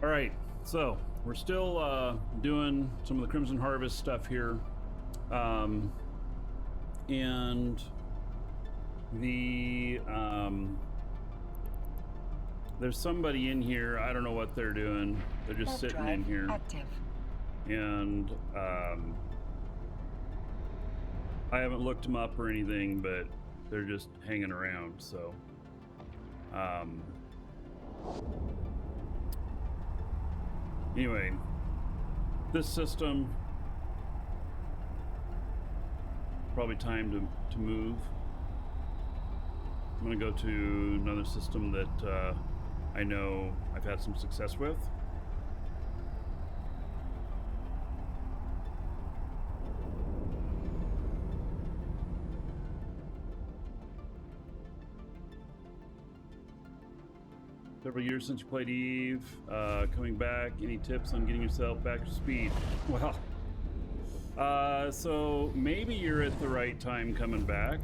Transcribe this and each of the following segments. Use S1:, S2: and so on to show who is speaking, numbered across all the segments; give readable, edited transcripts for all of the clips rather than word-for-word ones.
S1: All right, so we're still doing some of the Crimson Harvest stuff here, and the there's somebody in here. I don't know what they're doing. They're just sitting in here.
S2: Active.
S1: And I haven't looked them up or anything, but they're just hanging around. So anyway, this system, probably time to move. I'm gonna go to another system that I know I've had some success with. Several years since you played Eve, coming back, any tips on getting yourself back to speed? Well, so maybe you're at the right time coming back.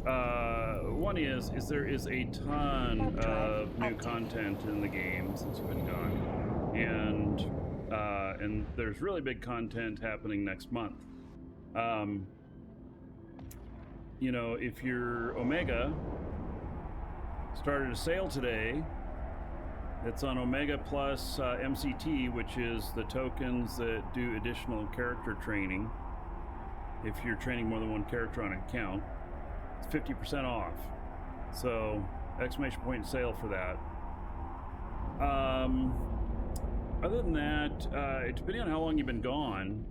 S1: One is there is a ton of new content in the game since you've been gone, and there's really big content happening next month. You know, if you're Omega, started a sale today. It's on Omega Plus MCT, which is the tokens that do additional character training. If you're training more than one character on an account, it's 50% off. So, exclamation point sale for that. Other than that, depending on how long you've been gone,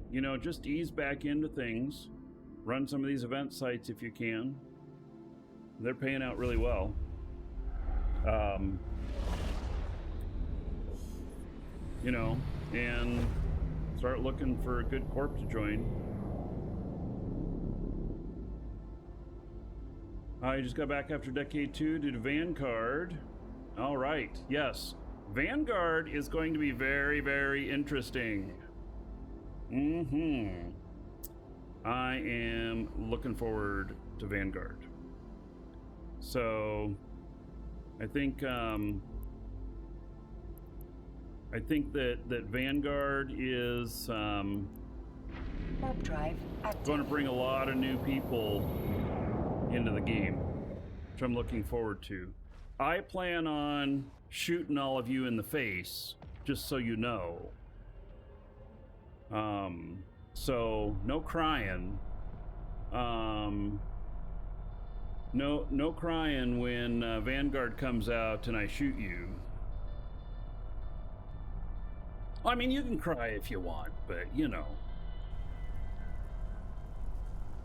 S1: you know, just ease back into things. Run some of these event sites if you can. They're paying out really well. You know, and start looking for a good corp to join. I just got back after Decade 2 due to Vanguard. All right, yes. Vanguard is going to be very, very interesting. I am looking forward to Vanguard. So, I think that Vanguard is
S2: drive
S1: going to bring a lot of new people into the game, which I'm looking forward to. I plan on shooting all of you in the face, just so you know. So no crying. No crying when Vanguard comes out and I shoot you. I mean, you can cry if you want, but you know,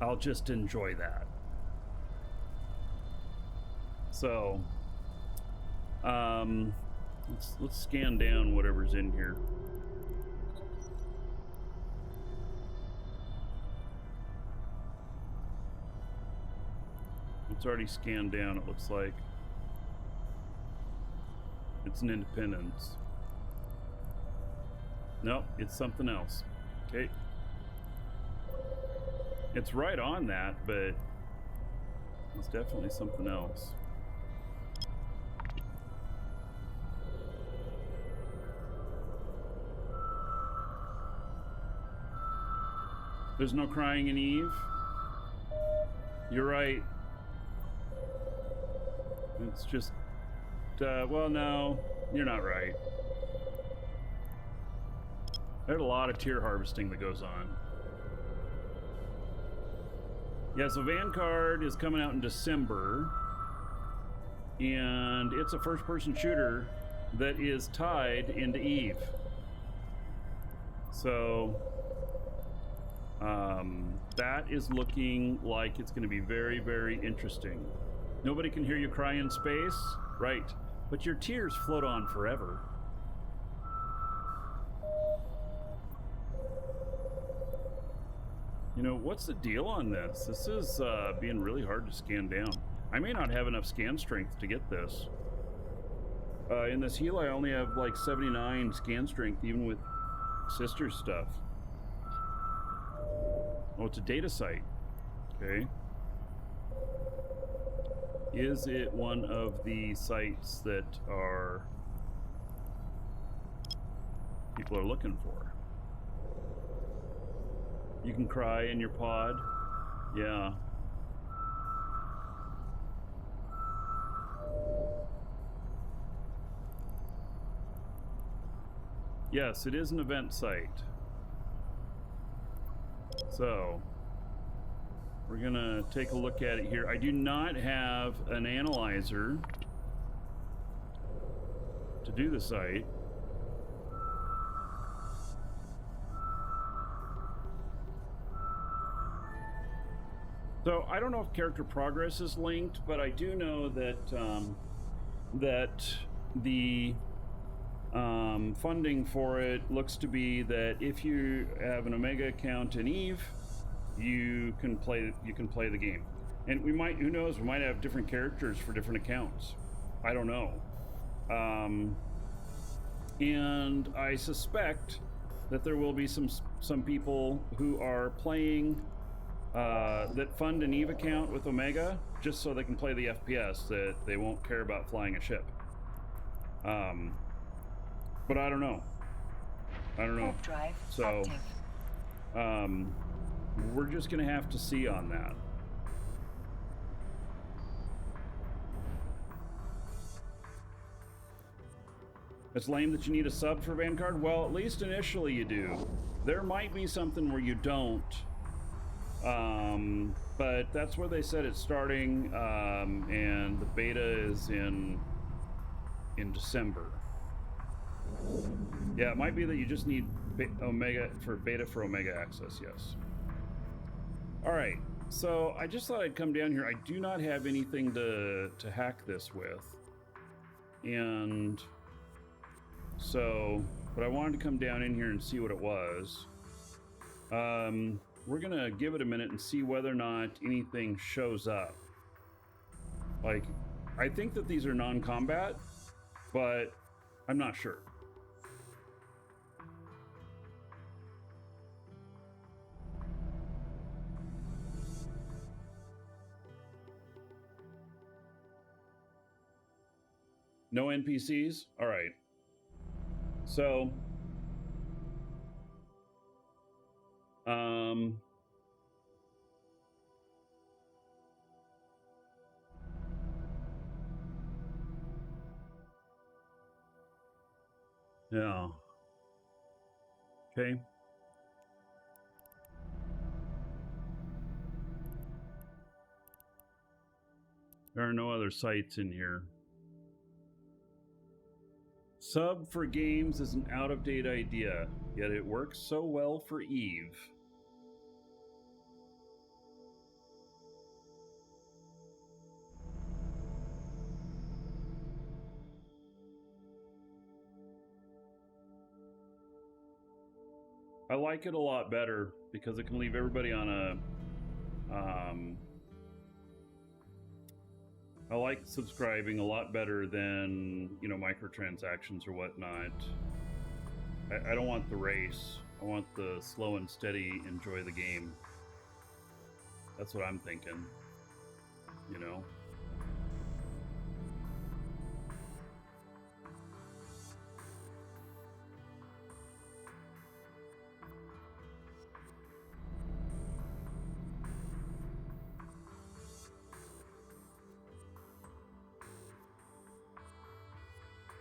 S1: I'll just enjoy that. So, let's scan down whatever's in here. It's already scanned down, it looks like. It's an Independence. Nope, it's something else. Okay. It's right on that, but it's definitely something else. There's no crying in Eve. You're right. It's just, well, no, you're not right. There's a lot of tier harvesting that goes on. Yeah, so Vanguard is coming out in December, and it's a first-person shooter that is tied into Eve. So, that is looking like it's going to be very, very interesting. Nobody can hear you cry in space? Right. But your tears float on forever. You know, what's the deal on this? This is being really hard to scan down. I may not have enough scan strength to get this. In this heal, I only have like 79 scan strength, even with sister stuff. Oh, it's a data site. Okay. Is it one of the sites that are people are looking for. You can cry in your pod. Yeah. Yes, it is an event site. So we're gonna take a look at it here. I do not have an analyzer to do the site. So I don't know if character progress is linked, but I do know that that the funding for it looks to be that if you have an Omega account in Eve, you can play the game. And we might, who knows, we might have different characters for different accounts. I don't know. And I suspect that there will be some people who are playing that fund an Eve account with Omega just so they can play the FPS, that they won't care about flying a ship. But I don't know.
S2: Drive
S1: so
S2: active.
S1: We're just gonna have to see on that. It's lame that you need a sub for Vanguard. Well, at least initially you do. There might be something where you don't, but that's where they said it's starting, and the beta is in December. Yeah, it might be that you just need Omega for Omega access. Yes. All right. So I just thought I'd come down here. I do not have anything to hack this with, and so, but I wanted to come down in here and see what it was. We're gonna give it a minute and see whether or not anything shows up. Like, I think that these are non-combat, but I'm not sure. No NPCs? All right. So, yeah. Okay. There are no other sites in here. Sub for games is an out-of-date idea, yet it works so well for Eve. I like it a lot better because it can leave everybody on a I like subscribing a lot better than, you know, microtransactions or whatnot. I don't want the race. I want the slow and steady enjoy the game. That's what I'm thinking, you know.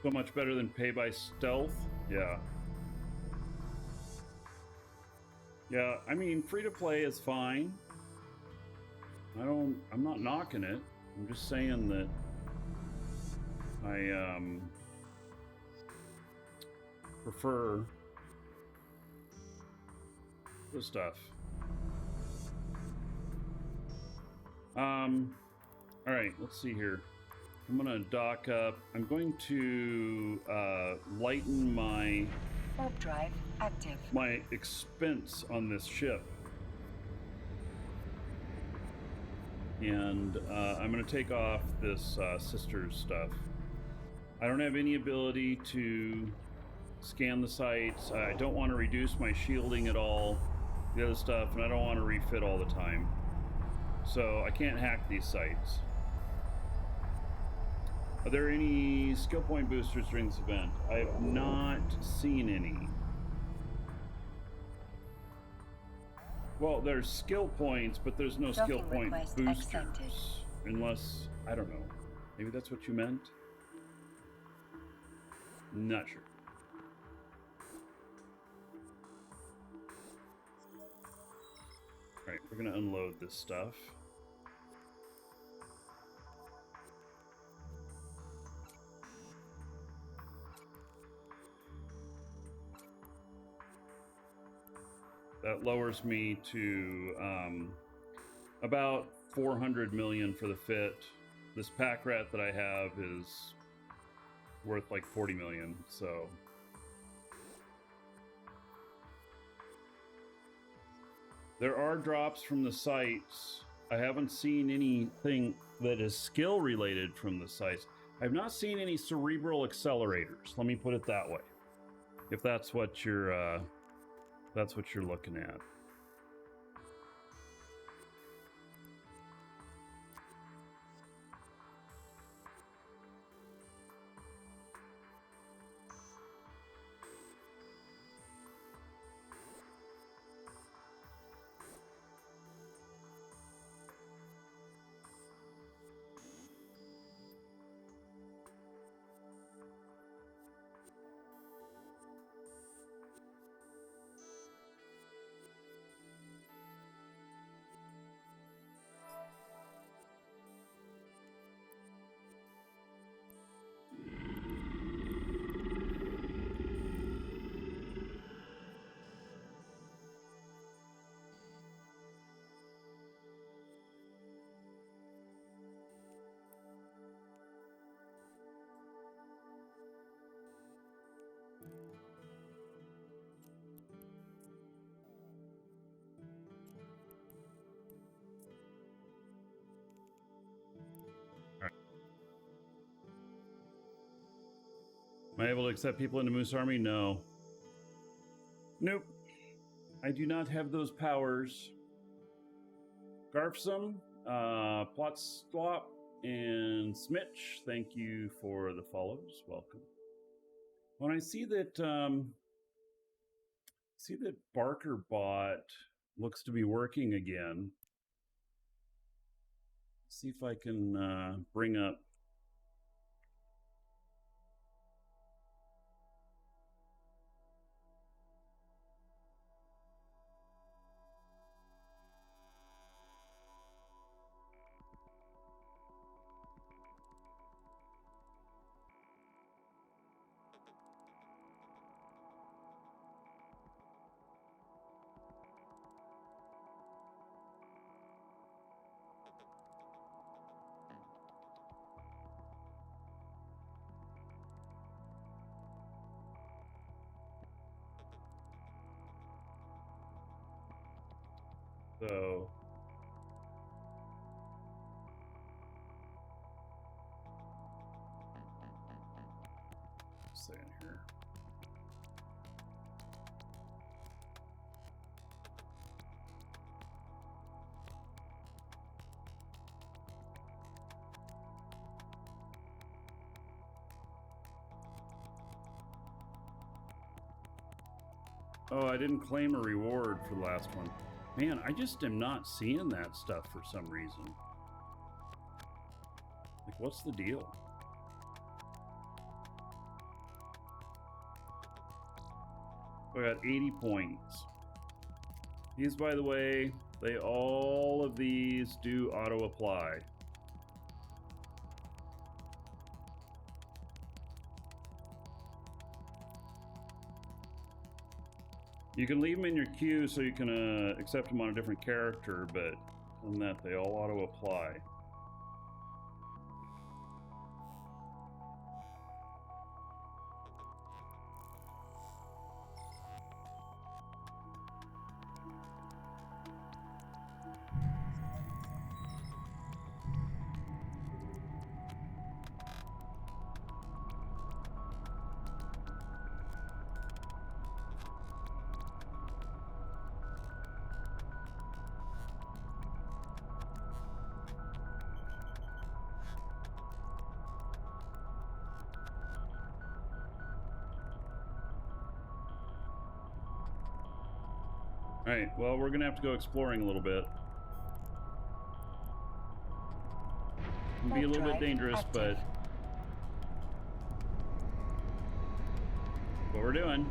S1: So much better than pay by stealth. Yeah. Yeah, I mean, free to play is fine. I'm not knocking it. I'm just saying that I prefer the stuff. All right, let's see here. I'm gonna dock up. I'm going to lighten my
S2: Warp drive active.
S1: My expense on this ship, and I'm gonna take off this sisters stuff. I don't have any ability to scan the sites. I don't want to reduce my shielding at all, the other stuff, and I don't want to refit all the time. So I can't hack these sites. Are there any skill point boosters during this event? I have not seen any. Well, there's skill points, but there's no skill
S2: Docking
S1: point
S2: request
S1: boosters.
S2: accepted.
S1: Unless, I don't know. Maybe that's what you meant? Not sure. Alright, we're gonna unload this stuff. That lowers me to about 400 million for the fit. This pack rat that I have is worth like 40 million, so there are drops from the sites. I haven't seen anything that is skill related from the sites. I've not seen any cerebral accelerators. Let me put it that way. If that's what you're looking at. Am I able to accept people into Moose Army? No. Nope. I do not have those powers. Garfsum, Plotslop, and Smitch, thank you for the follows. Welcome. When I see that Barker bot looks to be working again, see if I can bring up. So stay in here. Oh, I didn't claim a reward for the last one. Man, I just am not seeing that stuff for some reason. Like, what's the deal? I got 80 points. These, by the way, all of these do auto apply. You can leave them in your queue so you can accept them on a different character, but other than that, they all auto apply. All right, well, we're gonna have to go exploring a little bit. It'll be a little bit dangerous, but what we're doing.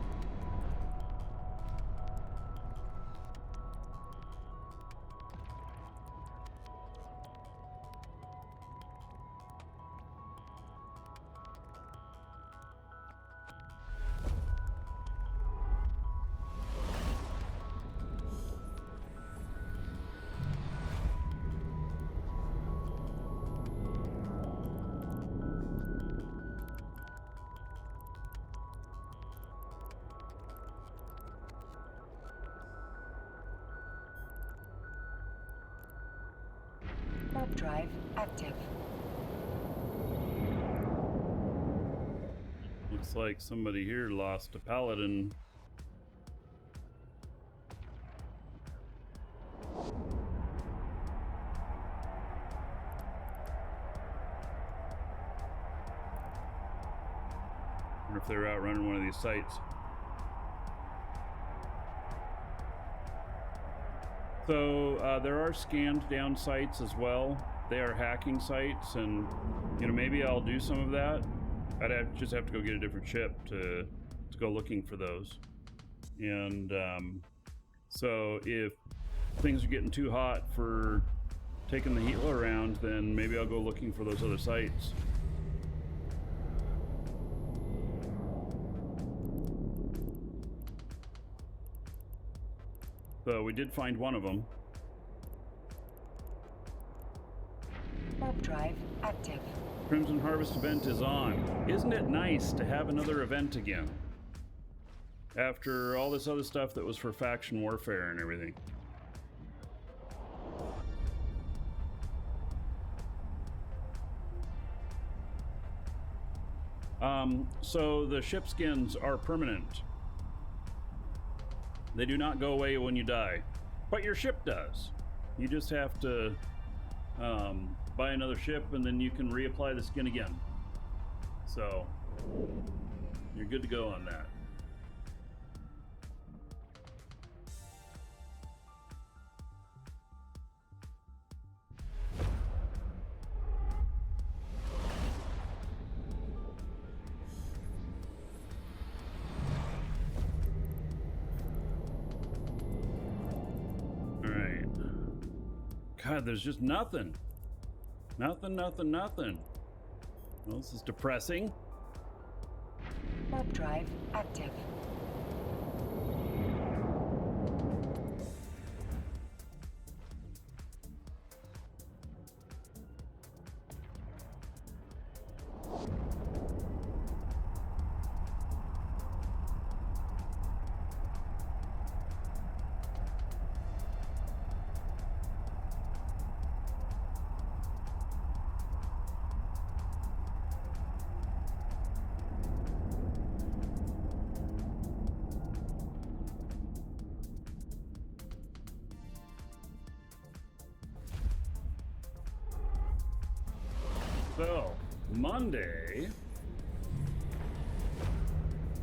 S2: Warp drive active.
S1: Looks like somebody here lost a paladin. Wonder if they're out running one of these sites. So there are scanned down sites as well. They are hacking sites, and maybe I'll do some of that. I'd just have to go get a different ship to go looking for those. And so if things are getting too hot for taking the Helo around, then maybe I'll go looking for those other sites. So we did find one of them.
S2: Warp drive active.
S1: Crimson Harvest event is on. Isn't it nice to have another event again? After all this other stuff that was for faction warfare and everything. So the ship skins are permanent. They do not go away when you die, but your ship does. You just have to buy another ship, and then you can reapply the skin again. So you're good to go on that. God, there's just nothing. Nothing. Well, this is depressing.
S2: Warp drive active.
S1: So, Monday,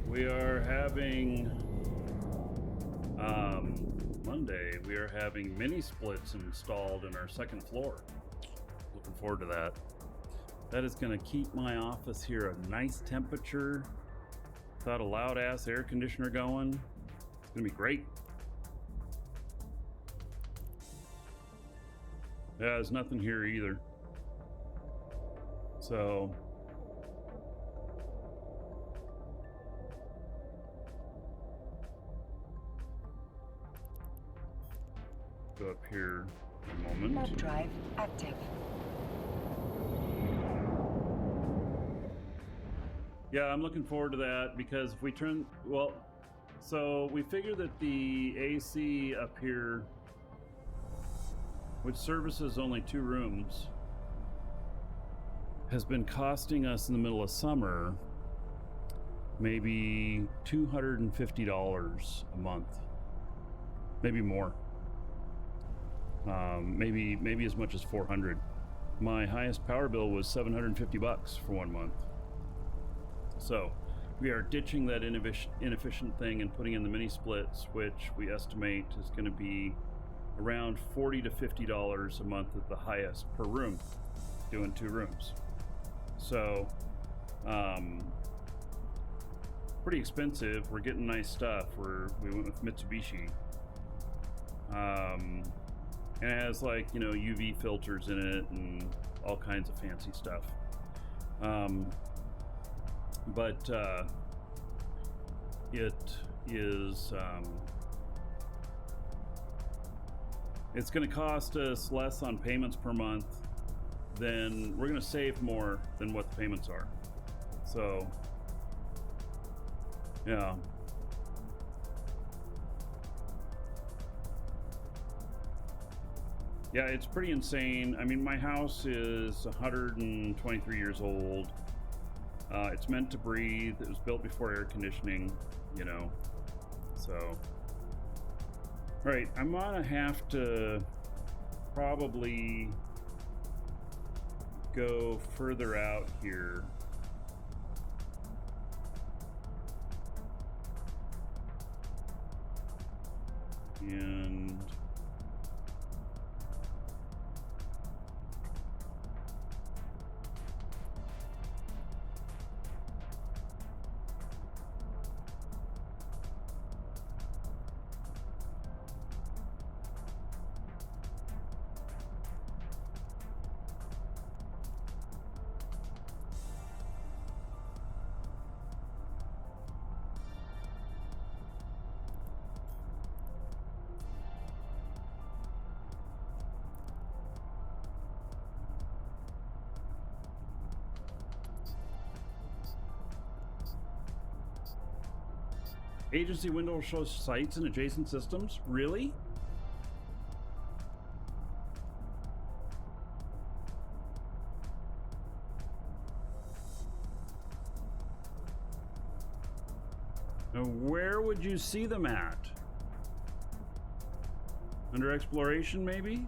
S1: we are having mini splits installed in our second floor. Looking forward to that. That is going to keep my office here a nice temperature without a loud ass air conditioner going. It's going to be great. Yeah, there's nothing here either. So go up here a moment.
S2: Warp drive active.
S1: Yeah, I'm looking forward to that because if we turn, well, so we figure that the AC up here, which services only 2 rooms, has been costing us in the middle of summer maybe $250 a month, maybe more, maybe as much as 400. My highest power bill was $750 for 1 month. So we are ditching that inefficient thing and putting in the mini splits, which we estimate is going to be around $40 to $50 a month at the highest per room, doing 2 rooms. So, pretty expensive. We're getting nice stuff. We went with Mitsubishi. And it has, like, you know, UV filters in it and all kinds of fancy stuff. But it is, it's going to cost us less on payments per month. Then we're going to save more than what the payments are. So, yeah. Yeah, it's pretty insane. I mean, my house is 123 years old. It's meant to breathe. It was built before air conditioning, you know. So, all right, I'm gonna have to probably go further out here. And agency window shows sites and adjacent systems? Really? Now, where would you see them at? Under exploration, maybe?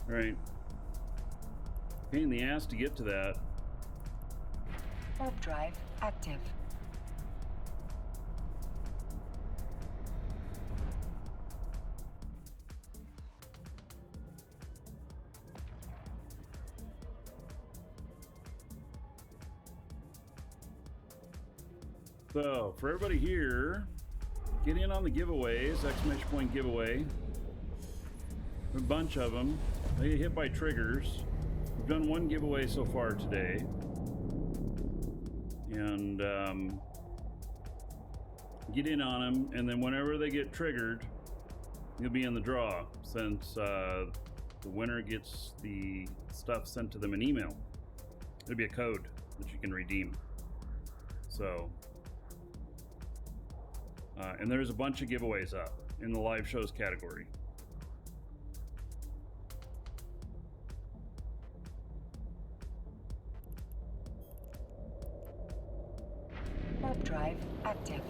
S1: Right. Pain in the ass to get to that.
S2: Warp drive active.
S1: So, for everybody here, get in on the giveaways, exclamation point giveaway. A bunch of them. They get hit by triggers. We've done 1 giveaway so far today. And get in on them, and then whenever they get triggered, you'll be in the draw, since the winner gets the stuff sent to them in email. It'll be a code that you can redeem. So, and there's a bunch of giveaways up in the live shows category.
S2: Warp drive active.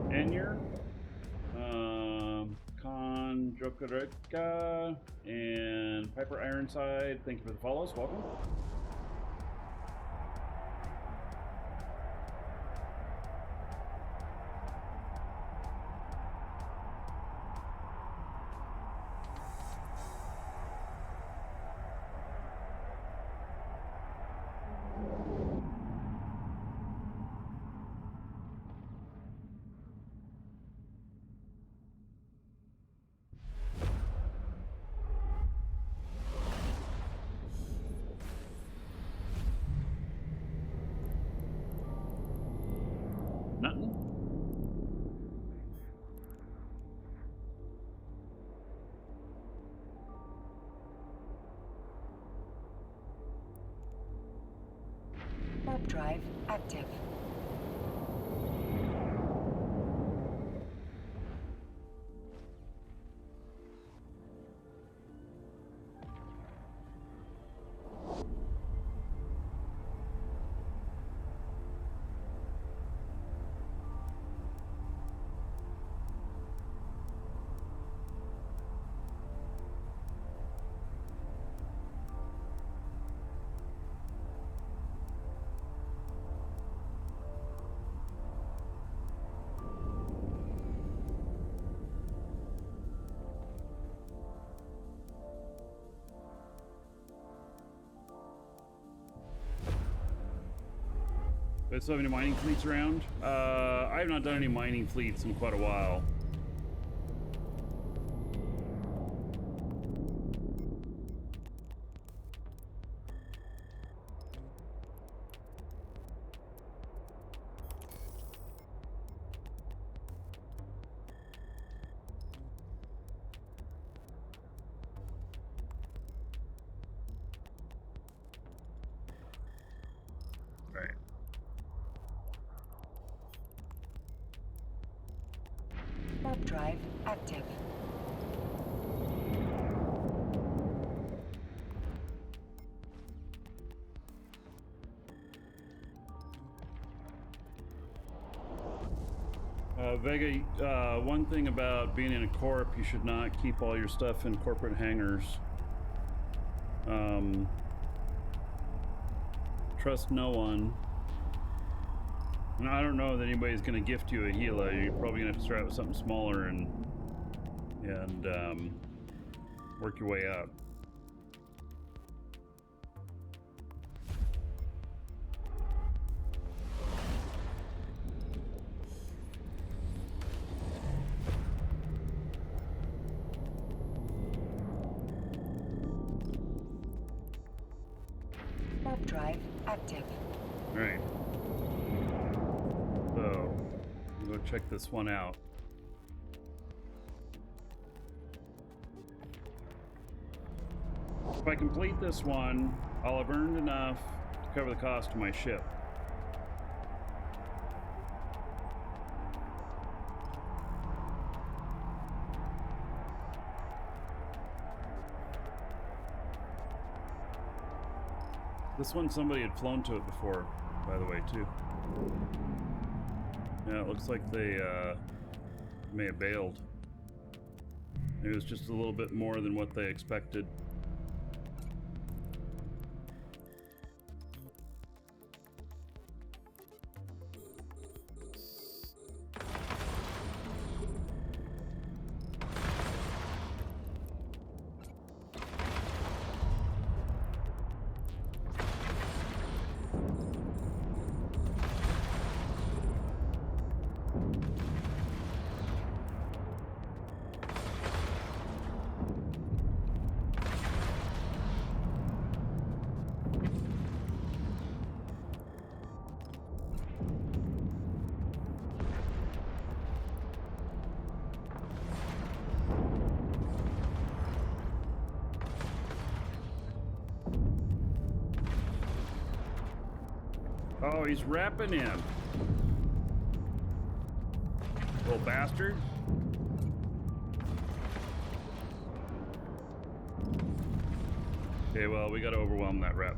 S1: Enyer, Con Jokareka, and Piper Ironside, thank you for the follows. Welcome. Nothing?
S2: Warp drive active.
S1: Do I still have any mining fleets around? I have not done any mining fleets in quite a while.
S2: Warp drive active.
S1: Vega, one thing about being in a corp, you should not keep all your stuff in corporate hangars. Trust no one. And I don't know that anybody's going to gift you a Gila. You're probably going to have to start with something smaller and work your way up.
S2: Warp drive active.
S1: All right. So, we'll go check this one out. If I complete this one, I'll have earned enough to cover the cost of my ship. This one, somebody had flown to it before, by the way, too. Yeah, it looks like they may have bailed. It was just a little bit more than what they expected. Oh, he's wrapping him. Little bastard. Okay, well, we gotta overwhelm that rep.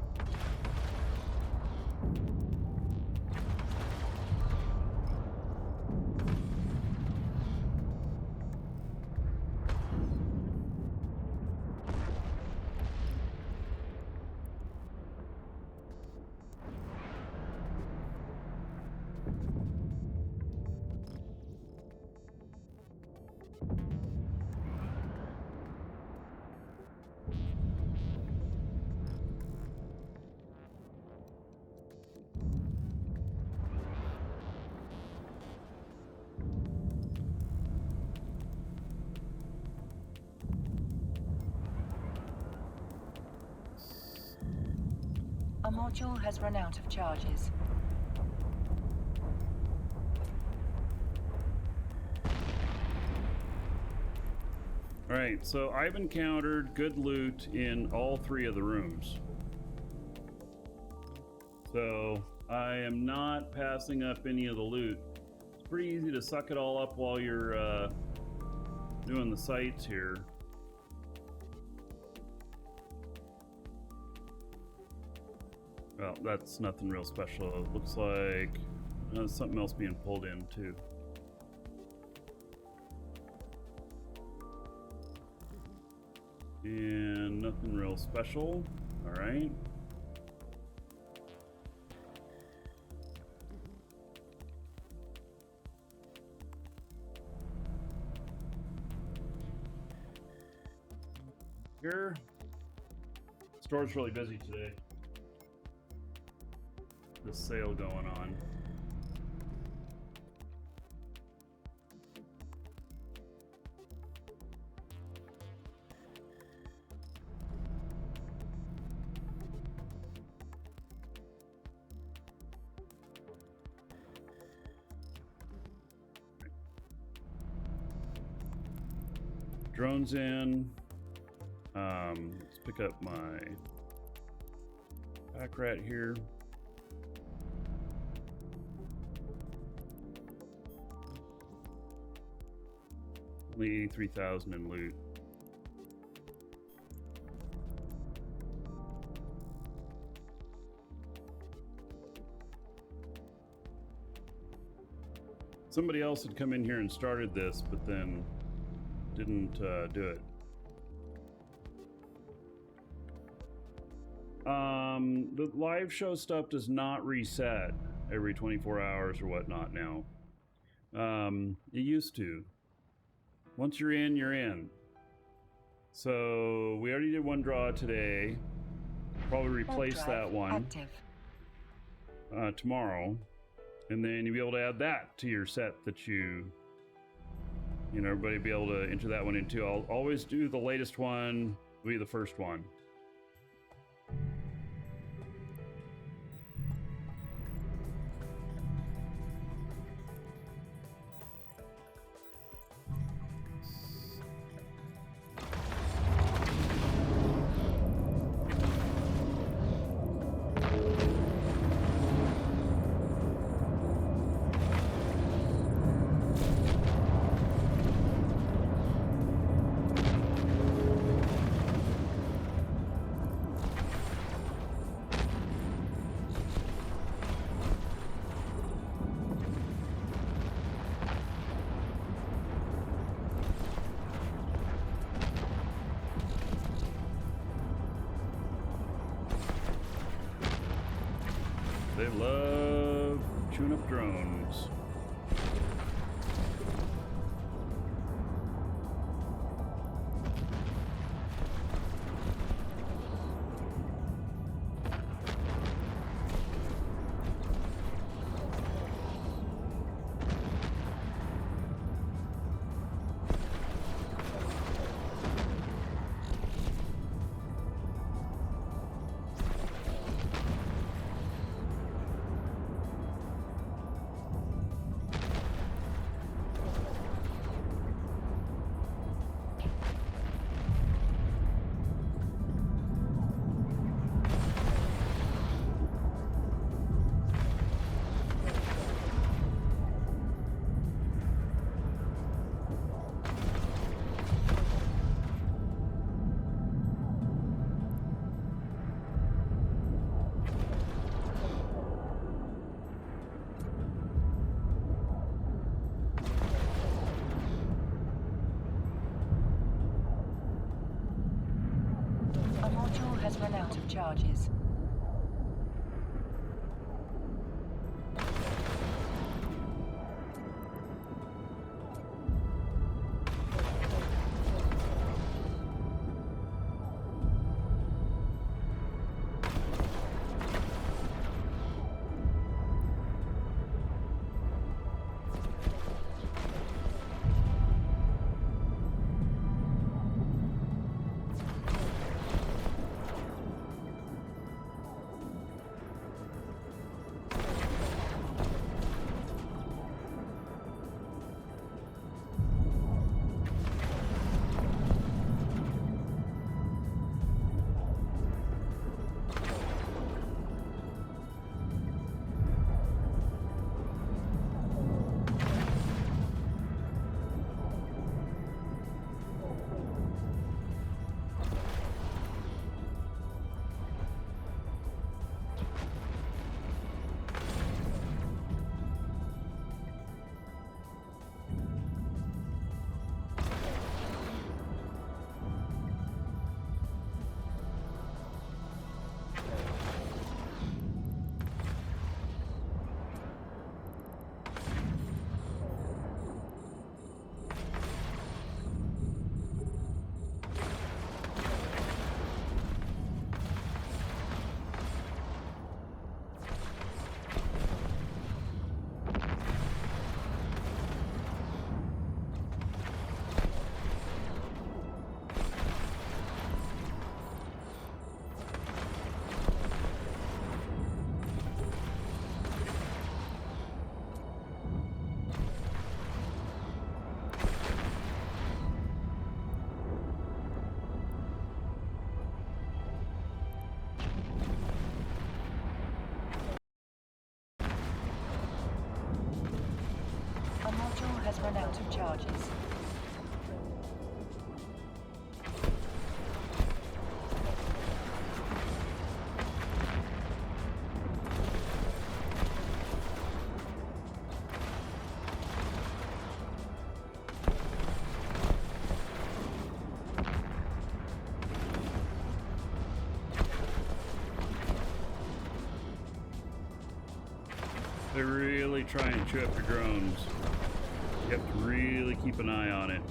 S2: A module has run out of charges.
S1: All right, so I've encountered good loot in all three of the rooms. So I am not passing up any of the loot. It's pretty easy to suck it all up while you're doing the sights here. Well, that's nothing real special. It looks like there's something else being pulled in too. And nothing real special. All right. Here. Store's really busy today. this sale going on. Drones in. Let's pick up my pack rat here. Only 83,000 in loot. Somebody else had come in here and started this, but then didn't do it. The live show stuff does not reset every 24 hours or whatnot now. It used to. Once you're in, you're in. So we already did one draw today. Probably replace that one tomorrow, and then you'll be able to add that to your set that you know, everybody be able to enter that one in too. I'll always do the latest one, will be the first one. They love chewing up drones.
S2: Has run out of charges. out of charges.
S1: They really try and chew up your drones. You have to really keep an eye on it.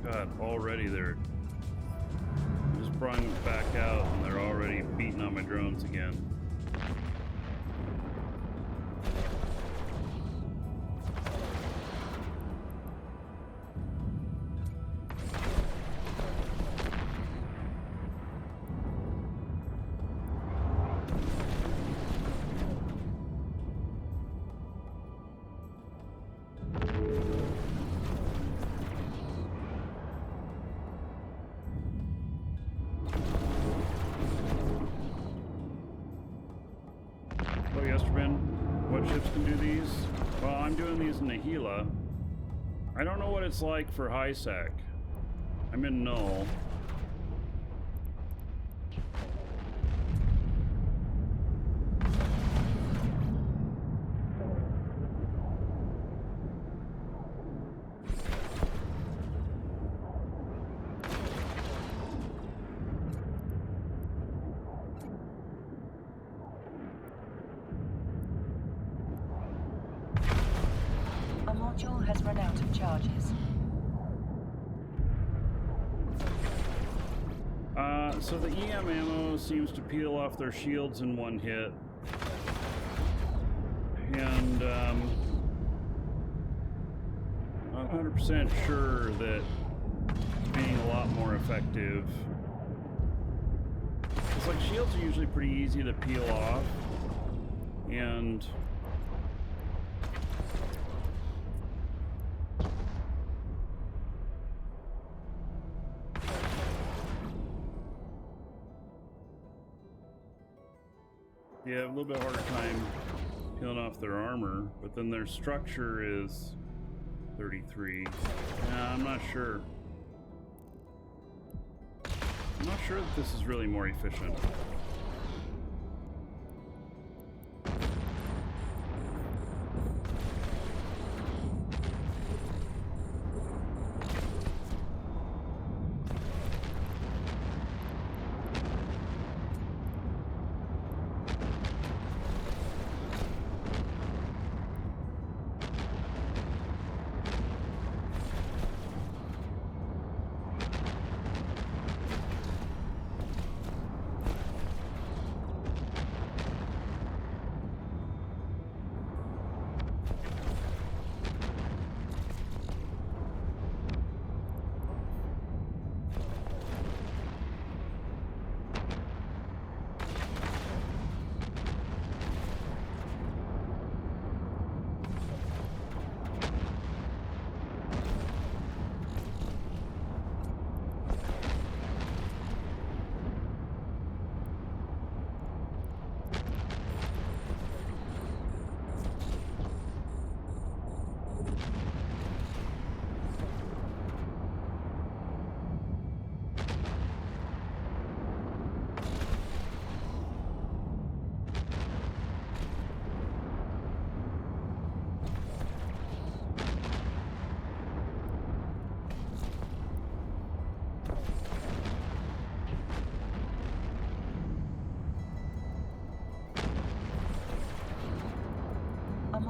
S1: God, already they're just brought back out and they're already beating on my drones again. What ships can do these? Well, I'm doing these in the Gila. I don't know what it's like for high sec. I'm in null.
S2: Module has run out of charges.
S1: So the EM ammo seems to peel off their shields in one hit. And I'm 100% sure that it's being a lot more effective. It's like shields are usually pretty easy to peel off. And yeah, a little bit harder time peeling off their armor, but then their structure is 33. Nah, I'm not sure. I'm not sure that this is really more efficient.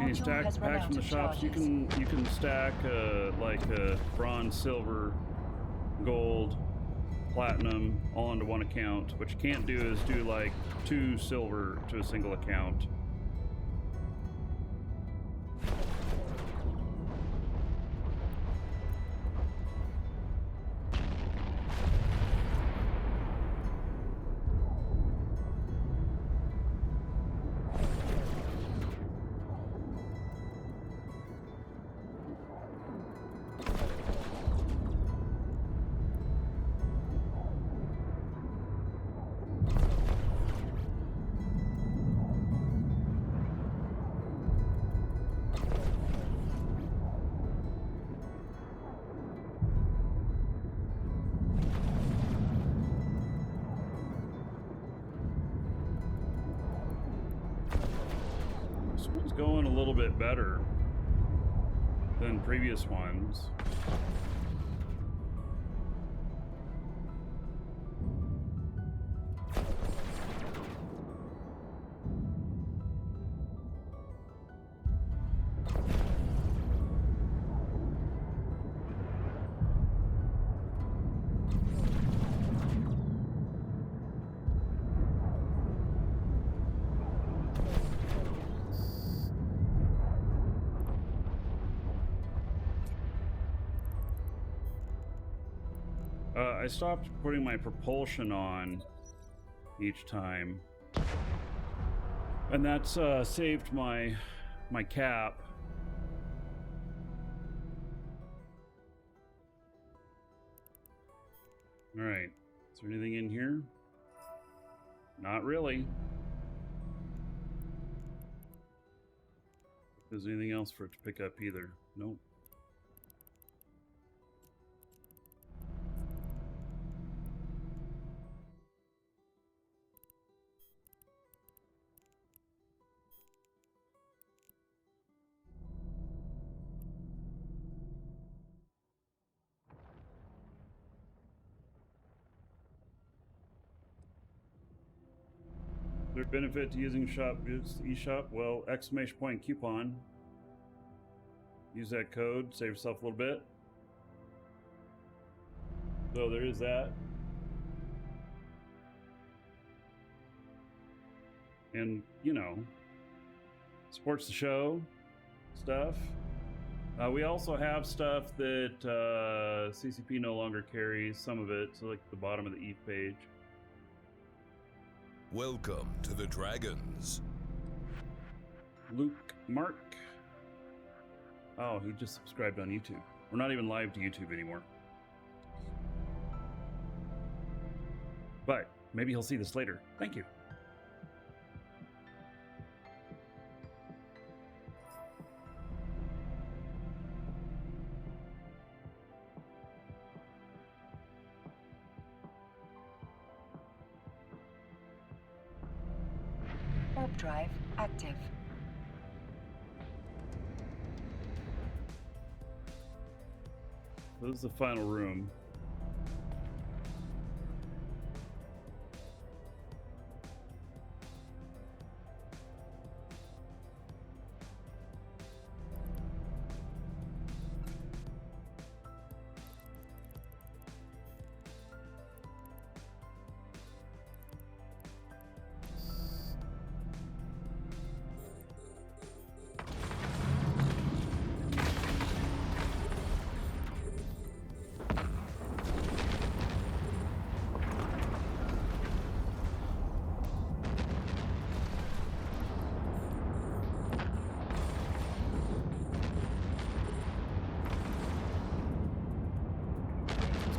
S1: Any stack packs from the shops, you can stack like bronze, silver, gold, platinum all onto one account. What you can't do is do like 2 silver to a single account. This one's going a little bit better than previous ones. I stopped putting my propulsion on each time, and that's saved my cap. All right, is there anything in here? Not really. If there's anything else for it to pick up either. Nope. Their benefit to using eShop? Well, exclamation point coupon. Use that code, save yourself a little bit. So there is that. And, you know, supports the show stuff. We also have stuff that CCP no longer carries, some of it, so like the bottom of the EVE page.
S3: Welcome to the Dragons.
S1: Luke Mark. Oh, he just subscribed on YouTube. We're not even live to YouTube anymore. But maybe he'll see this later. Thank you.
S2: Warp drive active.
S1: This is the final room.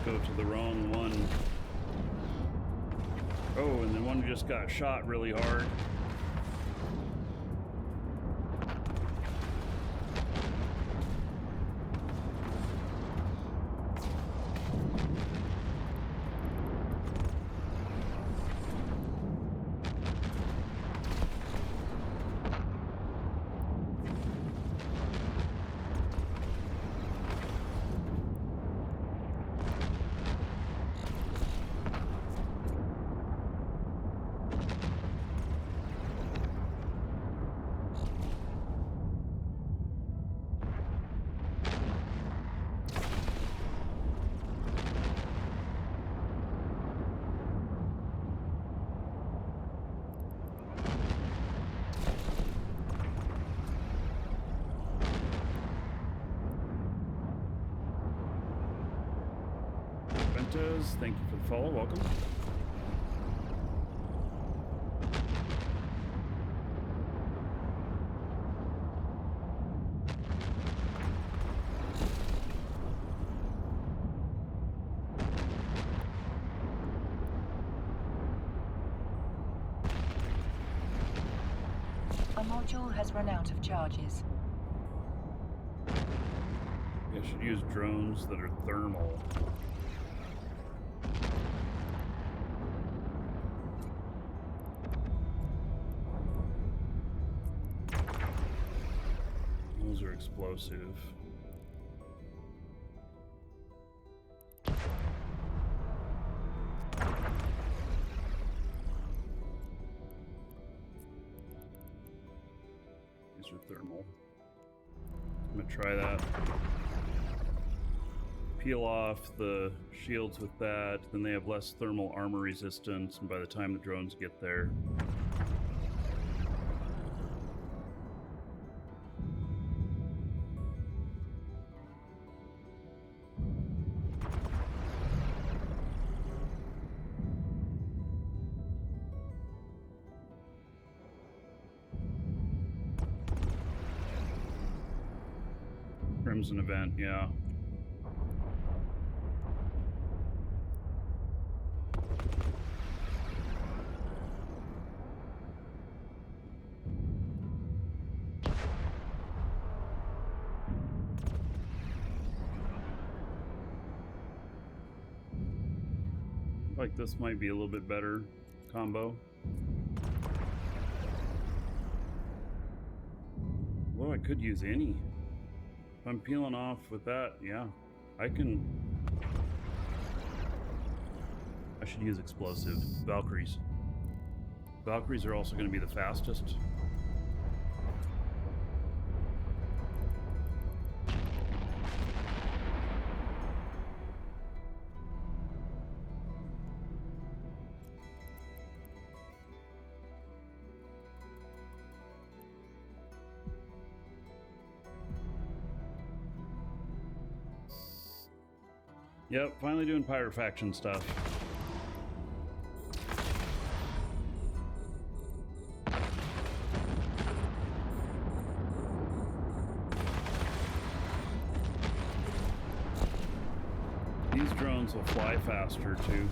S1: Go to the wrong one. Oh, and then one just got shot really hard. Thank you for the follow. Welcome.
S2: A module has run out of charges.
S1: I should use drones that are thermal. explosive. These are thermal. I'm gonna try that. Peel off the shields with that, then they have less thermal armor resistance, and by the time the drones get there. Crimson event, yeah. Like this might be a little bit better combo. Well, I could use any. If I'm peeling off with that, yeah, I should use explosive. Valkyries. Valkyries are also going to be the fastest. Yep, finally doing pyrofaction stuff. These drones will fly faster too.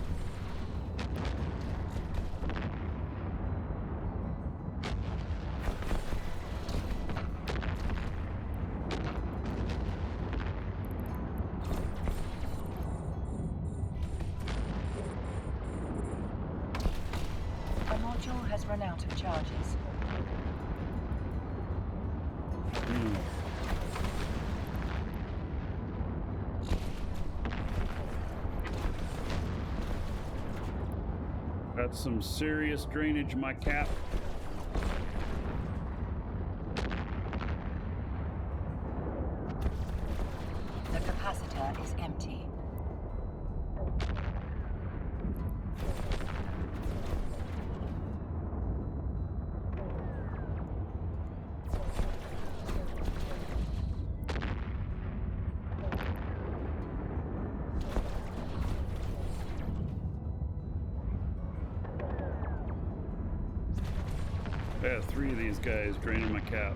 S2: Has run out of charges.
S1: That's some serious drainage in my cap.
S2: The capacitor is empty.
S1: I have 3 of these guys draining my cap.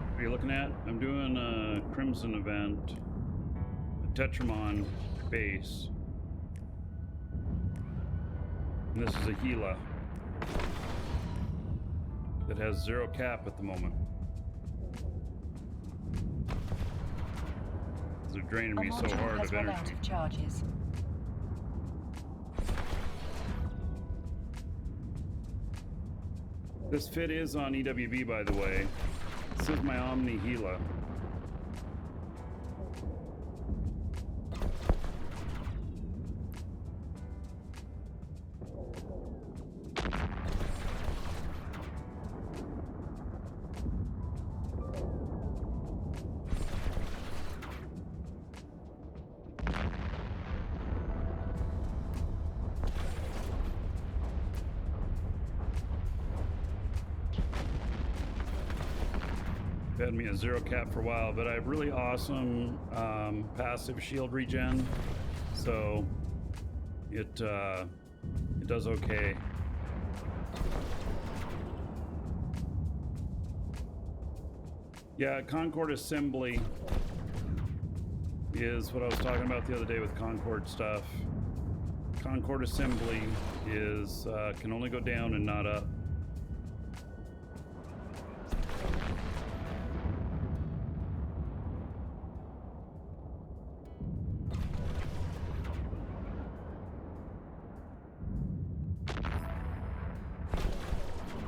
S1: What are you looking at? I'm doing a Crimson event, a Tetrimon base. And this is a Gila that has 0 cap at the moment. They're draining me so hard of
S2: run out
S1: energy.
S2: of charges.
S1: This fit is on EWB, by the way. This is my Omni Gila. had me at 0 cap for a while, but I have really awesome passive shield regen, so it does okay. Yeah, Concord Assembly is what I was talking about the other day with Concord stuff. Concord Assembly is can only go down and not up.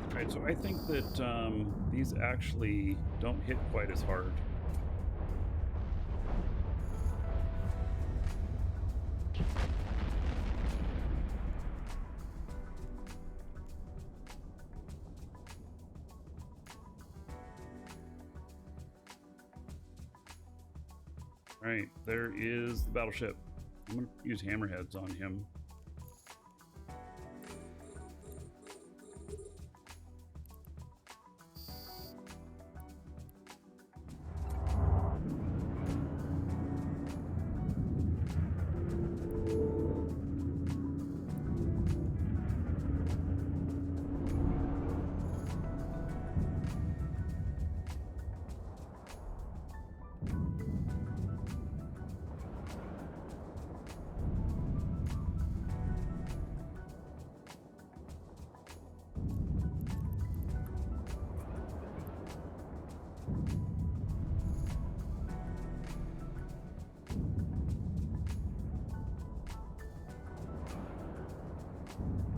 S1: Alright, so I think that these actually don't hit quite as hard. Alright, there is the battleship. I'm going to use hammerheads on him.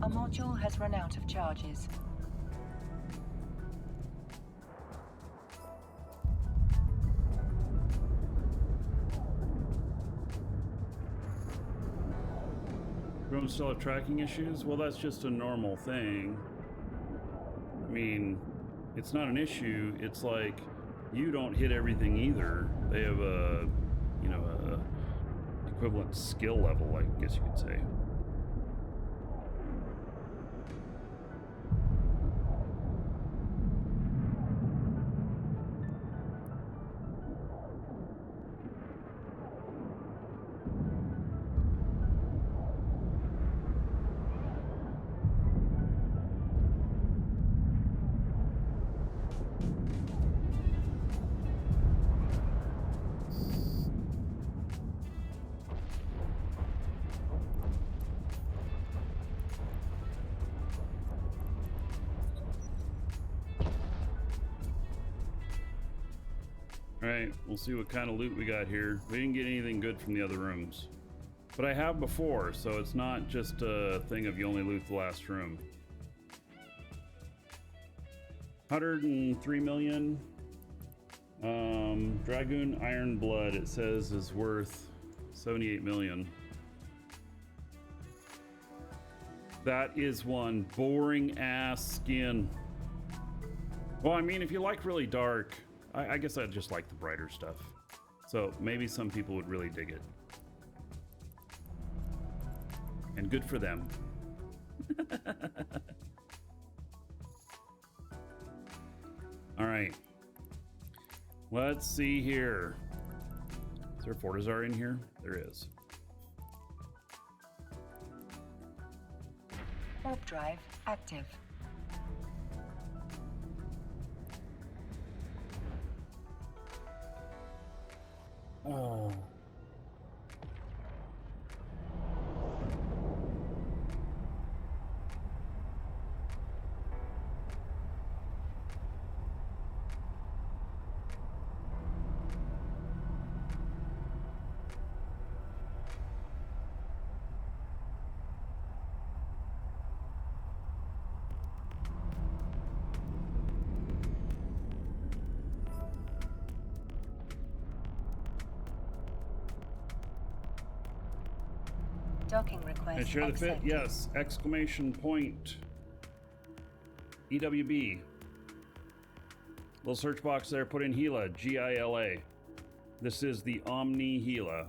S2: A module has run out of charges.
S1: Drones still have tracking issues? Well, that's just a normal thing. I mean, it's not an issue. It's like you don't hit everything either. They have a, you know, a equivalent skill level, I guess you could say. Alright, we'll see what kind of loot we got here. We didn't get anything good from the other rooms. But I have before, so it's not just a thing of you only loot the last room. 103 million. Dragoon Iron Blood, it says, is worth 78 million. That is one boring ass skin. Well, I mean, if you like really dark, I guess I just like the brighter stuff. So maybe some people would really dig it. And good for them. All right. Let's see here. Is there a Fortizar in here? There is.
S2: Warp drive active.
S1: Oh.
S2: Docking request
S1: And share the fit?
S2: accepted.
S1: Yes. Exclamation point. EWB. Little search box there. Put in Gila. G-I-L-A. This is the Omni Gila.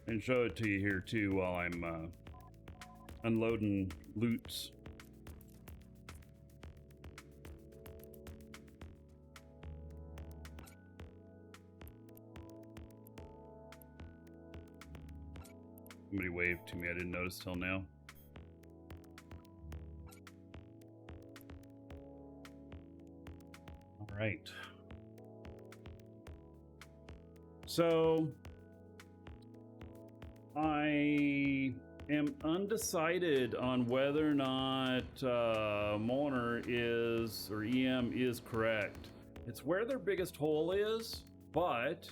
S1: And show it to you here too while I'm unloading loots. Somebody waved to me. I didn't notice till now. All right. So I am undecided on whether or not Molnar is, or EM is correct. It's where their biggest hole is, but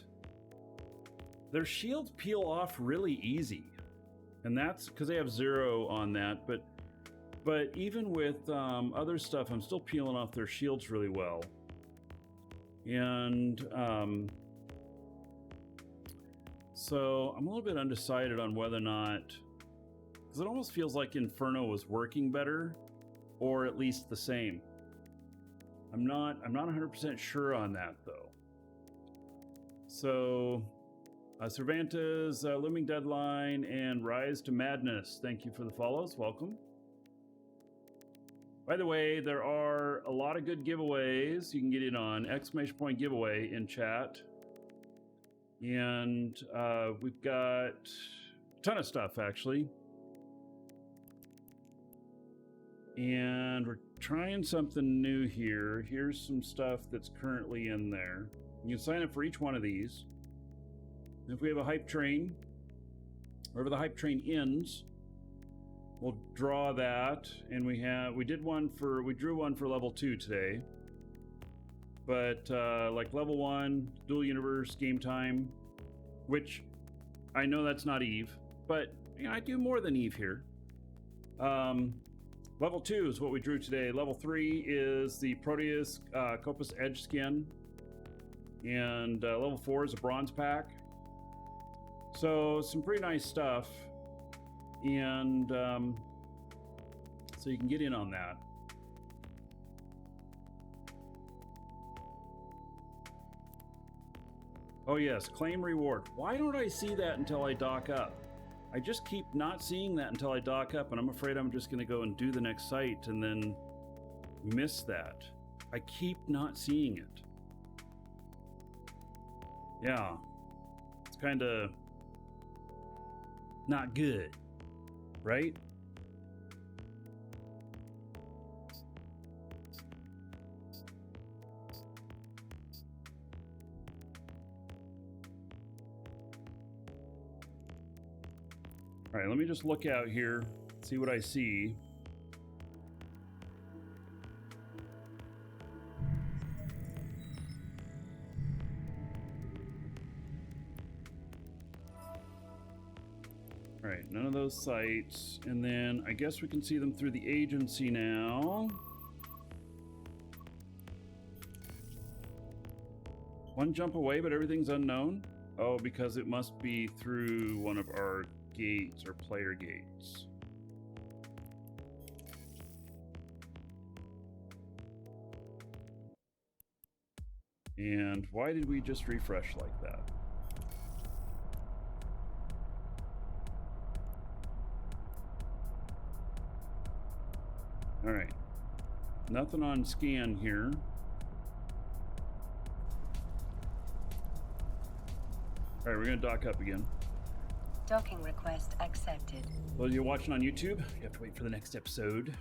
S1: their shields peel off really easy. And that's because they have 0 on that. But even with other stuff, I'm still peeling off their shields really well. And so I'm a little bit undecided on whether or not, because it almost feels like Inferno was working better, or at least the same. I'm not 100% sure on that though. So Cervantes, Looming Deadline, and Rise to Madness, thank you for the follows. Welcome. By the way, there are a lot of good giveaways you can get in on. Exclamation point giveaway in chat. And we've got a ton of stuff, actually. And we're trying something new here. Here's some stuff that's currently in there. You can sign up for each one of these. And if we have a hype train, wherever the hype train ends, we'll draw that. And we drew one for level 2 today. But like level 1, dual universe, game time, which I know that's not Eve, but you know, I do more than Eve here. Level 2 is what we drew today. Level 3 is the Proteus Copus Edge skin. And level 4 is a bronze pack. So some pretty nice stuff. And so you can get in on that. Oh yes, claim reward. Why don't I see that until I dock up? I just keep not seeing that until I dock up, and I'm afraid I'm just going to go and do the next site and then miss that. I keep not seeing it. Yeah. It's kind of not good, right? All right, let me just look out here, see what I see. All right, none of those sites. And then I guess we can see them through the agency now. One jump away, but everything's unknown. Oh, because it must be through one of our gates or player gates. And why did we just refresh like that? All right, nothing on scan here. All right, we're gonna dock up again.
S2: Docking request accepted.
S1: Those of you watching on YouTube, you have to wait for the next episode.